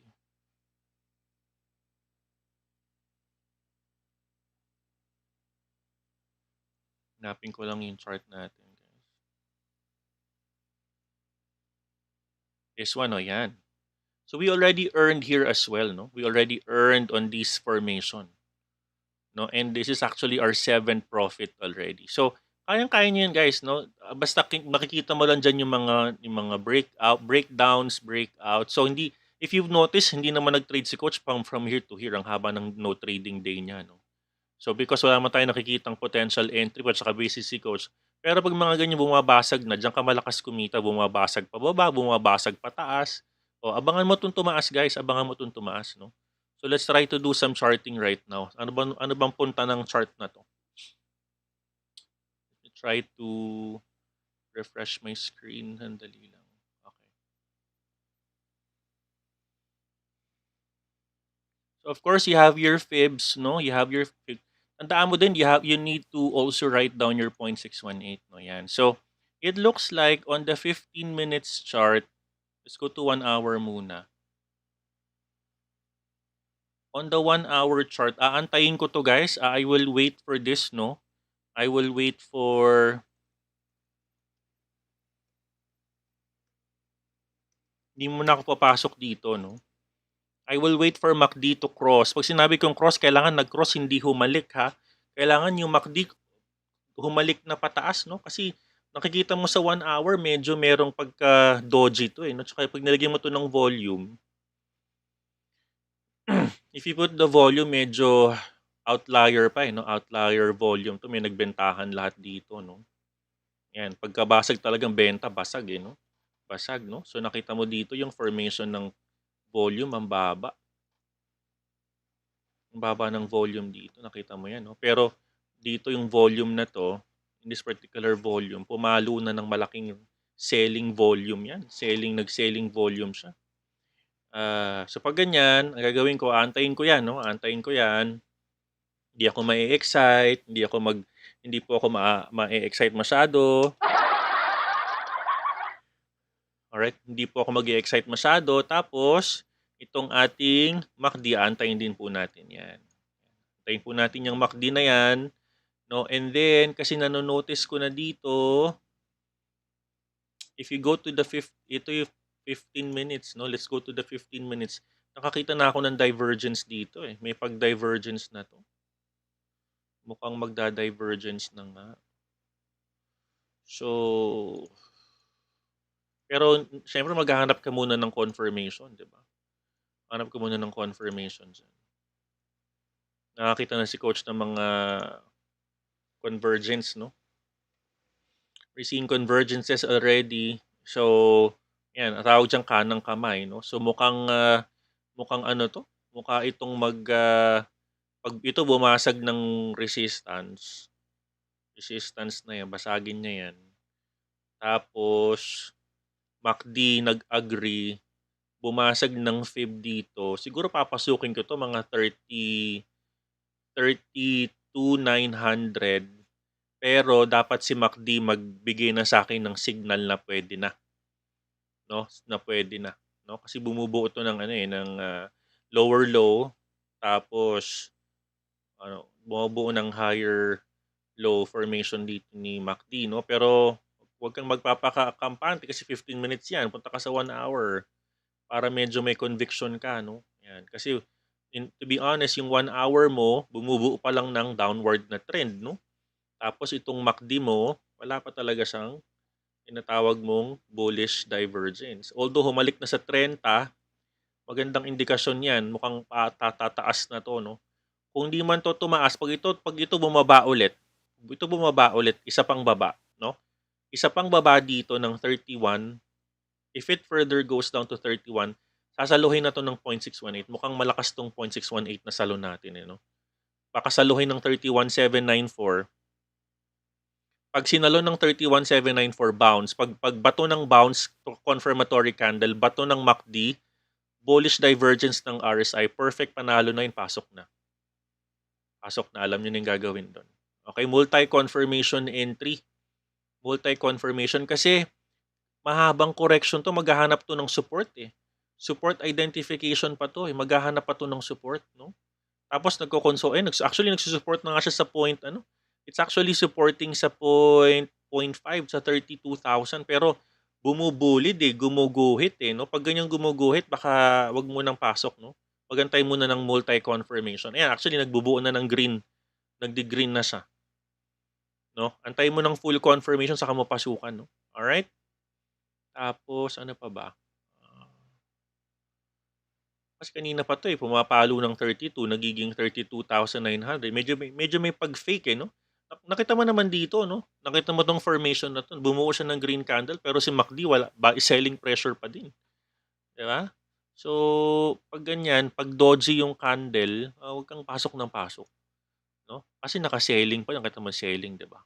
Hanapin ko lang yung chart natin, guys. This one, oh, yan. So, we already earned here as well, no? We already earned on this formation. No? And this is actually our 7th profit already. So, kayang-kaya niyo yan, guys, no? Basta makikita mo lang dyan yung mga breakdowns, breakout. So, if you've noticed, hindi naman nag-trade si Coach from here to here, ang haba ng no trading day niya, no? So, because wala naman tayo nakikitang potential entry at saka basis si Coach. Pero pag mga ganyan bumabasag na, diyan ka malakas kumita, bumabasag pa baba, bumabasag pataas. O, abangan mo itong tumaas, guys. Abangan mo itong tumaas, no? So, let's try to do some charting right now. Ano bang punta ng chart na to? Let me try to refresh my screen. Handali lang. Okay. So, of course, you have your fibs, no? You have your fibs. Tandaan mo din, you need to also write down your 0.618, no? Yan. So, it looks like on the 15 minutes chart, let's go to 1 hour muna. On the 1 hour chart, aantayin ko to, guys. I will wait for this, no? I will wait for... Hindi mo na ako papasok dito, no? I will wait for MACD to cross. Pag sinabi kong cross, kailangan nag-cross, hindi humalik, ha? Kailangan yung MACD humalik na pataas, no? Kasi nakikita mo sa 1 hour, medyo merong pagka-doji to, eh. No? Tsaka pag nilagyan mo to ng volume, if you put the volume, medyo outlier pa, eh. No? Outlier volume to. May nagbentahan lahat dito, no? Yan. Pagkabasag talagang benta, basag, eh. No? Basag, no? So nakita mo dito yung formation ng volume, ang baba. Ang baba ng volume dito, nakita mo yan, no? Pero dito yung volume na to, in this particular volume, pumalo na ng malaking selling volume yan. Nag-selling volume siya. So pag ganyan, ang gagawin ko, aantayin ko yan, no? Aantayin ko yan. Hindi ako ma-excite, hindi po ako ma-excite masyado. Alright, hindi po ako mag-excite masyado. Tapos, itong ating MACD, aantayin din po natin yan. Antayin po natin yung MACD na yan. No? And then, kasi nanonotice ko na dito, if you go to the ito yung 15 minutes, no? Let's go to the 15 minutes. Nakakita na ako ng divergence dito, eh. May pag-divergence na to. Mukhang magda-divergence na nga. So, pero syempre maghahanap ka muna ng confirmation, di ba? Hanap ka muna ng confirmation dyan. Nakakita na si Coach ng mga convergence, no? We're seeing convergences already. So, yan, tawag diyang kanang kamay, no? So, mukhang ano to? Mukha itong pag ito bumasag ng resistance na yan, basagin niya yan. Tapos, MACD nag-agree, bumasag ng fib dito. Siguro papasukin ko to mga 32,900. Pero dapat si MACD magbigay na sa akin ng signal na pwede na. No? Na pwede na, no? Kasi bumubuo to ng ng lower low, tapos bumubuo ng higher low formation dito ni MACD, no? Pero huwag kang magpapaka-kampante kasi 15 minutes yan. Punta ka sa 1 hour para medyo may conviction ka, no? Yan. Kasi to be honest, yung 1 hour mo, bumubuo pa lang ng downward na trend, no? Tapos itong MACD mo, wala pa talaga siyang tinatawag mong bullish divergence. Although humalik na sa 30, magandang indikasyon yan. Mukhang tataas na to, no? Kung di man to tumaas, pag ito bumaba ulit, isa pang baba, no? Isa pang baba dito ng 31. If it further goes down to 31, sasaluhin na to ng 0.618. Mukhang malakas tong 0.618 na salo natin, no? Pakasaluhin ng 31,794. Pag sinalo ng 31,794 bounce, pag bato ng bounce, confirmatory candle, bato ng MACD, bullish divergence ng RSI, perfect panalo na yun, pasok na. Pasok na, alam nyo na yung gagawin doon. Okay, multi-confirmation entry. Multi-confirmation kasi mahabang correction to, maghahanap to ng support eh. Support identification pa to eh, maghahanap pa to ng support, no? Tapos actually nagsusupport na nga siya sa point, it's actually supporting sa 0.5 sa 32,000 pero bumubulid eh, gumuguhit eh, no? Pag ganyan gumuguhit, baka wag mo nang pasok, no? Pagantay muna ng multi-confirmation. Ayan, actually nagbubuo na ng green. Nagdi-green na siya. No? Antayin mo ng full confirmation saka mo pasukan, no? Alright? Tapos, ano pa ba? Kasi kanina pa to eh, pumapalo ng 32, nagiging 32,900. Medyo may pag-fake eh, no? Nakita mo naman dito, no? Nakita mo tong formation na to. Bumuo siya ng green candle pero si MACD selling pressure pa din. Di ba? So, pag ganyan, pag dodgy yung candle, huwag kang pasok ng pasok. No? Kasi naka-selling pa, nakita mo selling, di ba?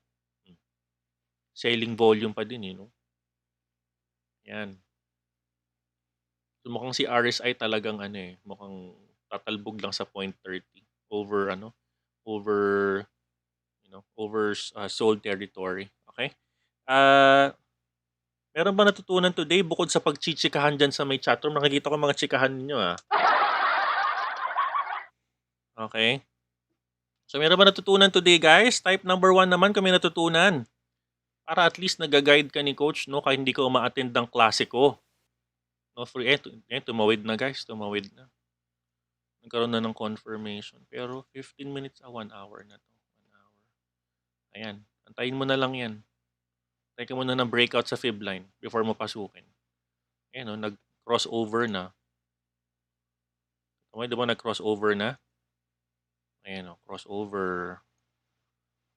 Selling volume pa din, no? Yan. So, mukhang si RSI talagang mukhang tatalbog lang sa 0.30 over sold territory. Okay? Meron ba natutunan today bukod sa pagchichikahan dyan sa may chatroom? Nakikita ko mga chikahan ninyo Okay? So meron ba natutunan today, guys? Type number 1 naman kung may natutunan. Para at least nag-guide ka ni coach, no? Kahit hindi ka uma-attend ng klase ko. No, tumawid na, guys. Tumawid na. Nagkaroon na ng confirmation. Pero 15 minutes 1 hour na to. 1 hour. Ayan. Antayin mo na lang yan. Antayin ka muna ng breakout sa fib line before mo pasukin. Ayan, nag-crossover na. Diba nag-crossover na? Ayan, crossover.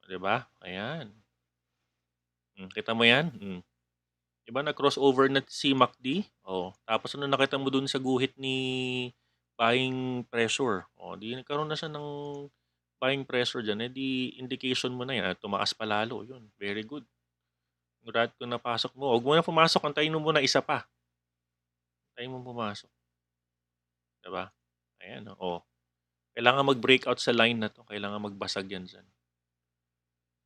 Diba? Ayan. Kita mo yan? Diba nag-crossover na si MACD? Tapos nakita mo dun sa guhit ni buying pressure? Di nagkaroon na siya ng buying pressure dyan. Di indication mo na yan. Tumaas pa lalo. Yun. Very good. Murad kung napasok mo. Huwag mo na pumasok. Antayin mo muna isa pa. Antayin mo pumasok. Diba? Ayan. Kailangan mag-breakout sa line na to. Kailangan magbasag yan dyan.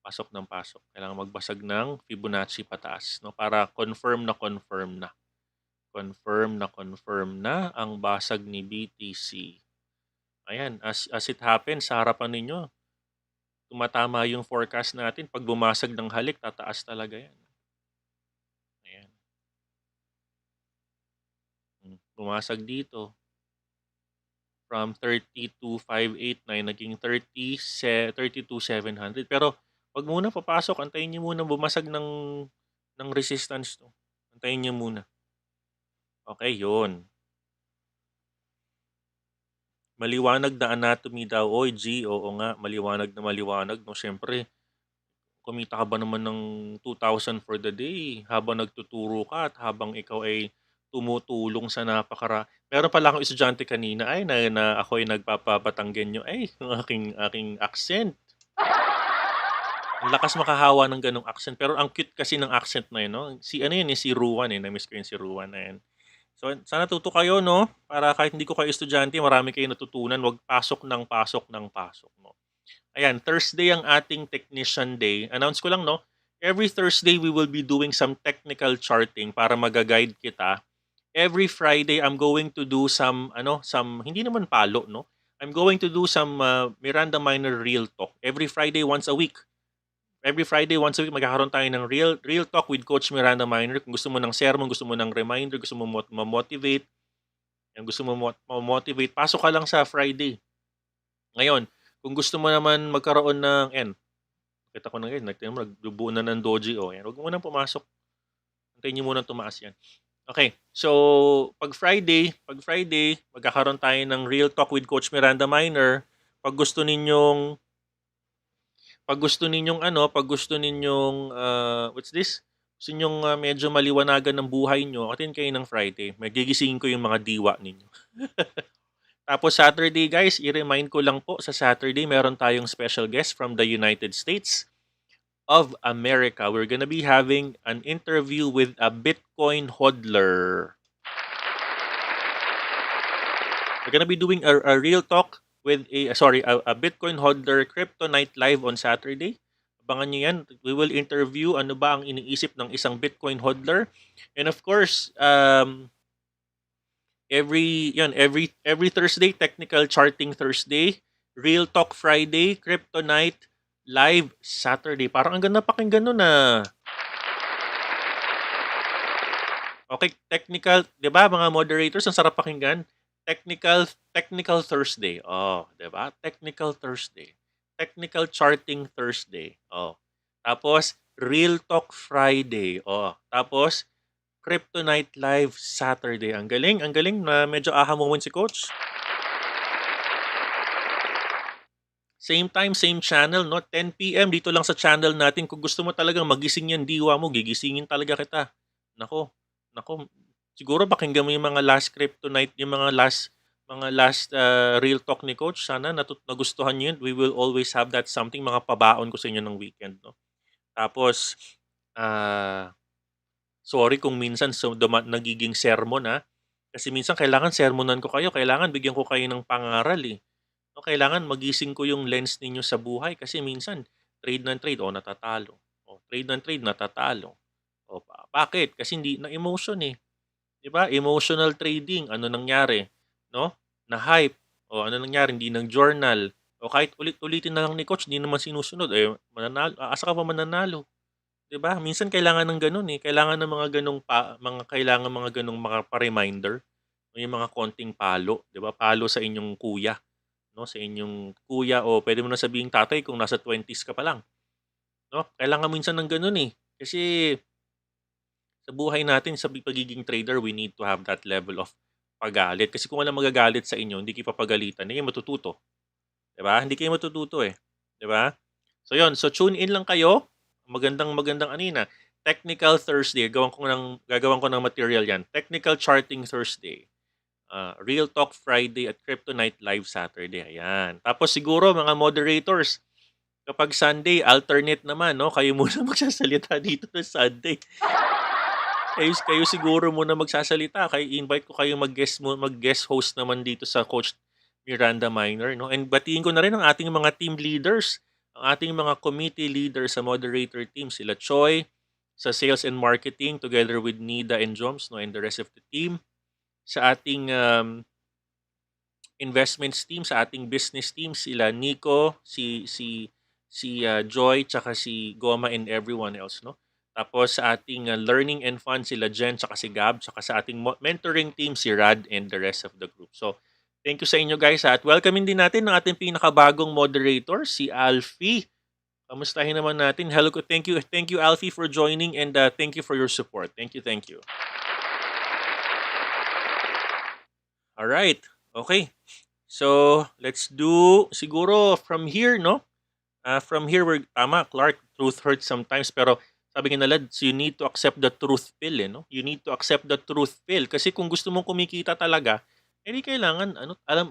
Pasok ng pasok. Kailangan magbasag ng Fibonacci pataas, no? Para confirm na ang basag ni BTC. Ayan, as it happens, sa harapan ninyo, tumatama yung forecast natin. Pag bumasag ng halik, tataas talaga yan. Ayan. Bumasag dito. From 32,589, naging 32,700. Pero, wag muna papasok. Antayin niyo muna bumasag ng resistance to. Antayin niyo muna. Okay, yun. Maliwanag na anatomy daw. Oy, G, oo nga. Maliwanag na maliwanag. No? Siyempre, kumita ka ba naman ng 2,000 for the day habang nagtuturo ka at habang ikaw ay tumutulong sa meron pala akong estudyante kanina na ako ay nagpapabatanggenyo yung aking accent. Ang lakas makahawa ng ganong accent pero ang cute kasi ng accent na yun, no? Si Ruan na-miss ko yun si Ruan na yan. So sana tuto kayo, no? Para kahit hindi ko kayo estudyante, marami kayo natutunan, wag pasok ng pasok, no? Ayan, Thursday ang ating Technician Day. Announce ko lang, no? Every Thursday, we will be doing some technical charting para mag-guide kita. Every Friday, I'm going to do some, hindi naman palo, no? I'm going to do some MirandaMiner Real Talk every Friday once a week. Every Friday once a week magkakaroon tayo ng real talk with Coach MirandaMiner. Kung gusto mo ng sermon, gusto mo ng reminder, gusto mo ma-motivate, yung gusto mo ma-motivate, pasok ka lang sa Friday. Ngayon, kung gusto mo naman magkaroon ng kita ko na ngayon, nagbubuo na ng doji. Yan. Huwag mo nang pumasok. Antayin nyo muna tumaas yan. Okay, so pag Friday, magkakaroon tayo ng Real Talk with Coach MirandaMiner. Pag gusto ninyong what's this? Gusto ninyong medyo maliwanagan ng buhay nyo, attend kayo ng Friday. May gigisingin ko yung mga diwa ninyo. Tapos Saturday, guys, i-remind ko lang po, sa Saturday, meron tayong special guest from the United States of America. We're gonna be having an interview with a Bitcoin hodler. We're gonna be doing a real talk with a Bitcoin hodler crypto night live on Saturday. Abangan nyo yan. We will interview ano ba ang iniisip ng isang Bitcoin hodler. And of course, every Thursday, technical charting Thursday, real talk Friday, crypto night live Saturday. Parang ang ganda pakinggan nun na. Okay, technical, 'di ba mga moderators, ang sarap pakinggan. Technical Thursday. 'di ba? Technical Thursday. Technical charting Thursday. Tapos real talk Friday. Tapos crypto night live Saturday. Ang galing na medyo aha moment si coach. Same time, same channel, no? 10 PM dito lang sa channel natin. Kung gusto mo talagang magising yan diwa mo, gigisingin talaga kita. Nako, siguro pakinggan mo yung mga last crypto night, yung mga last real talk ni coach. Sana nagustuhan niyo yun. We will always have that something, mga pabaon ko sa inyo ng weekend, no? Tapos sorry kung minsan nagiging sermon, kasi minsan kailangan sermonan ko kayo, kailangan bigyan ko kayo ng pangaral, no? Kailangan magising ko yung lens ninyo sa buhay, kasi minsan trade ng trade, natatalo. Trade ng trade, natatalo. Bakit? Kasi hindi na emotion, 'di ba? Emotional trading, ano nangyari, no? Na hype. Ano nangyari, hindi ng journal. Kahit ulit-ulitin na lang ni coach, hindi naman sinusunod, mananalo. Asa ka pa mananalo? 'Di ba? Minsan kailangan ng ganun, Kailangan ng mga ganung mga pa-reminder, yung mga konting palo, 'di ba? Palo sa inyong kuya, no? Sa inyong kuya, o pwede mo na sabihin tatay kung nasa 20s ka pa lang, no? Kailangan minsan ng ganun, kasi sa buhay natin, sa pagiging trader, we need to have that level of pagalit. Kasi kung walang magagalit sa inyo, hindi kayo papagalitan, hindi kayo matututo. 'Di ba? Hindi kayo matututo, 'di ba? So 'yon, so tune in lang kayo. Magandang anina. Technical Thursday, gagawan ko ng material 'yan. Technical charting Thursday. Real Talk Friday at Crypto Night Live Saturday. Ayan. Tapos siguro mga moderators, kapag Sunday, alternate naman, no? Kayo muna magsasalita dito sa Sunday. Kayo siguro muna magsasalita. Invite ko kayo mag-guest host naman dito sa Coach MirandaMiner, no? And batiin ko na rin ang ating mga team leaders, ang ating mga committee leaders sa moderator team, sila Choi sa sales and marketing together with Nida and Joms, no, and the rest of the team. Sa ating investments team, sa ating business team, sila Nico, si Joy, tsaka si Goma and everyone else, no? Tapos sa ating learning and fun, sila Jen, tsaka si Gab, tsaka sa ating mentoring team, si Rad and the rest of the group. So, thank you sa inyo guys, at welcome din natin ng ating pinakabagong moderator, si Alfie. Kamustahin naman natin. Hello, thank you Alfie for joining, and thank you for your support. Thank you. All right. Okay. So, let's do siguro from here, no? From here, Clark, truth hurts sometimes, pero sabi nga nila, so you need to accept the truth pill, no? You need to accept the truth pill. Kasi kung gusto mong kumikita talaga, hindi kailangan,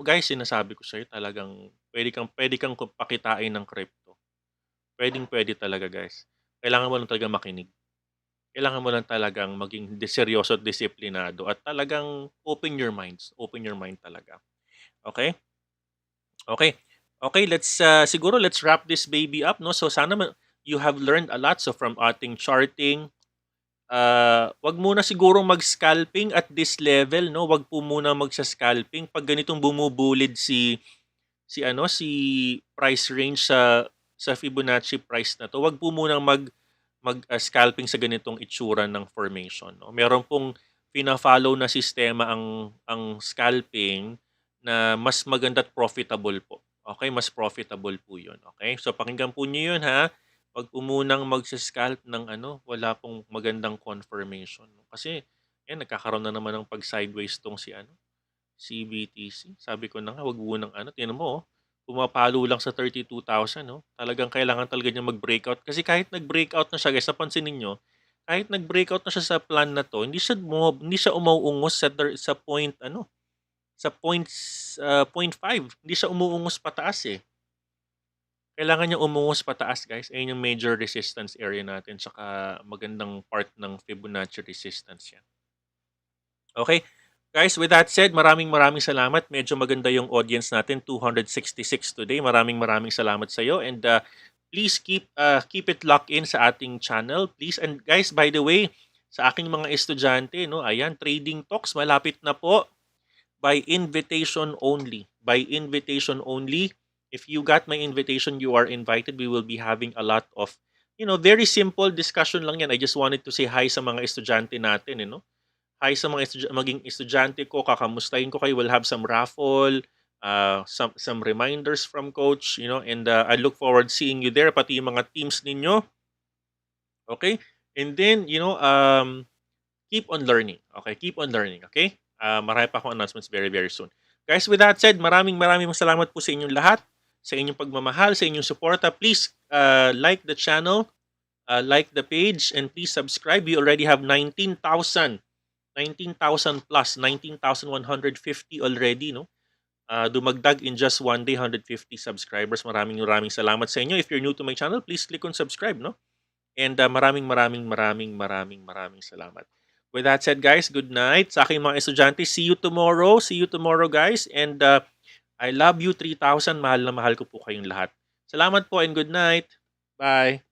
guys, sinasabi ko sa'yo, talagang pwede kang pakitain ng crypto. Pwede talaga, guys. Kailangan mo lang talagang makinig. Kailangan mo lang talagang maging seryoso at disiplinado, at talagang open your mind talaga. Okay? Okay, let's wrap this baby up, no? So sana you have learned a lot. So from ating charting, wag muna sigurong mag-scalping at this level, no? Wag po muna magsa-scalping pag ganitong bumubulid si si price range sa Fibonacci price na 'to, 'wag po munang scalping sa ganitong itsura ng formation, 'no. Meron pong fina-follow na sistema ang scalping na mas maganda at profitable po. Okay, mas profitable po 'yun, okay? So pakinggan po niyo 'yun, ha. 'Wag po munang scalp ng wala pong magandang confirmation, 'no. Kasi 'yan, nagkakaroon na naman ng pag-sideways 'tong si BTC. Sabi ko na nga, 'wag munang tingnan mo, pumapalo lang sa 32,000, 'no. Talagang kailangan talaga niyang mag-breakout kasi kahit nag-breakout na siya, guys, napansin ninyo, kahit nag-breakout na siya sa plan na 'to, hindi siya umuungos sa point sa points, 0.5. Hindi siya umuungos pataas, eh. Kailangan niya umuungos pataas, guys. Ayun yung major resistance area natin, tsaka magandang part ng Fibonacci resistance 'yan. Okay. Guys, with that said, maraming salamat. Medyo maganda yung audience natin, 266 today. Maraming salamat sa iyo, and please keep it locked in sa ating channel, please. And guys, by the way, sa aking mga estudyante, no, ayan, trading talks malapit na po, by invitation only. By invitation only. If you got my invitation, you are invited. We will be having a lot of, very simple discussion lang yan. I just wanted to say hi sa mga estudyante natin, hi sa mga maging estudyante ko, kakamustahin ko kayo. We'll have some raffle, some reminders from coach, and I look forward seeing you there, pati yung mga teams ninyo. Okay? And then, keep on learning. Okay? Keep on learning. Okay? Marami pa akong announcements very, very soon. Guys, with that said, maraming salamat po sa inyong lahat, sa inyong pagmamahal, sa inyong suporta. Please like the channel, like the page, and please subscribe. We already have 19,000 plus, 19,150 already, no? Dumagdag in just one day, 150 subscribers. Maraming salamat sa inyo. If you're new to my channel, please click on subscribe, no? And maraming salamat. With that said, guys, good night. Sa aking mga estudyante, see you tomorrow. See you tomorrow, guys. And I love you 3,000. Mahal na mahal ko po kayong lahat. Salamat po and good night. Bye.